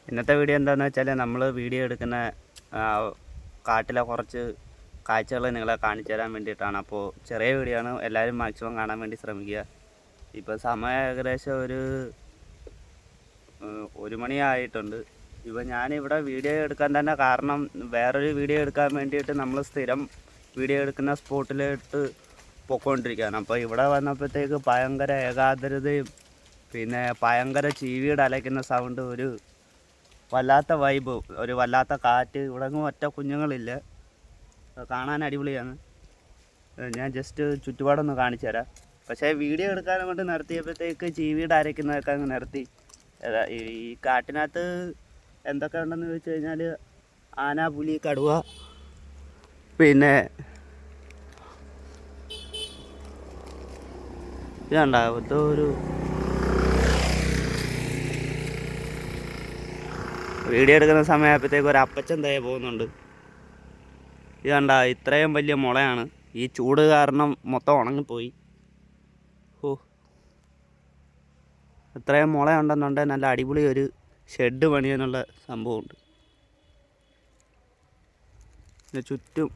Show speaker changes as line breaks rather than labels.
ഇന്നത്തെ വീഡിയോ എന്താണെന്ന് വെച്ചാൽ നമ്മൾ വീഡിയോ എടുക്കുന്ന കാട്ടിലെ കുറച്ച് കാഴ്ചകൾ നിങ്ങളെ കാണിച്ചു തരാൻ വേണ്ടിയിട്ടാണ്. അപ്പോൾ ചെറിയ വീഡിയോ ആണ്, എല്ലാവരും മാക്സിമം കാണാൻ വേണ്ടി ശ്രമിക്കുക. ഇപ്പോൾ സമയം ഏകദേശം ഒരു മണിയായിട്ടുണ്ട്. ഇപ്പോൾ ഞാനിവിടെ വീഡിയോ എടുക്കാൻ തന്നെ കാരണം വേറൊരു വീഡിയോ എടുക്കാൻ വേണ്ടിയിട്ട് നമ്മൾ സ്ഥിരം വീഡിയോ എടുക്കുന്ന സ്പോട്ടിലോട്ട് പൊയ്ക്കൊണ്ടിരിക്കുകയാണ്. അപ്പോൾ ഇവിടെ വന്നപ്പോഴത്തേക്ക് ഭയങ്കര ഏകാഗ്രതയും പിന്നെ ഭയങ്കര ചീവീട് അലയ്ക്കുന്ന സൗണ്ട്, ഒരു വല്ലാത്ത വൈബ്, ഒരു വല്ലാത്ത കാറ്റ്. ഇവിടെ ഒറ്റ കുഞ്ഞുങ്ങളില്ല, കാണാൻ അടിപൊളിയാണ്. ഞാൻ ജസ്റ്റ് ചുറ്റുപാടൊന്ന് കാണിച്ചു തരാം. പക്ഷേ വീഡിയോ എടുക്കാൻ കൊണ്ട് നിർത്തിയപ്പോഴത്തേക്ക് ചീവീട് അരയ്ക്കുന്നതൊക്കെ അങ്ങ് നിർത്തി. ഈ കാട്ടിനകത്ത് എന്തൊക്കെ ഉണ്ടെന്ന് ചോദിച്ചു കഴിഞ്ഞാൽ ആന, പുലി, കടുവ, പിന്നെ ഇതുണ്ടാവും ഒരു വീഡിയോ എടുക്കുന്ന സമയമായപ്പോഴത്തേക്ക് ഒരു അപ്പച്ചൻ തയ്യ പോകുന്നുണ്ട്. ഇത് ഇത്രയും വലിയ മുളയാണ്. ഈ ചൂട് കാരണം മൊത്തം ഉണങ്ങിപ്പോയി. ഇത്രയും മുള ഉണ്ടെന്നുണ്ടെങ്കിൽ നല്ല അടിപൊളി ഒരു ഷെഡ് പണിയാനുള്ള സംഭവമുണ്ട്. ചുറ്റും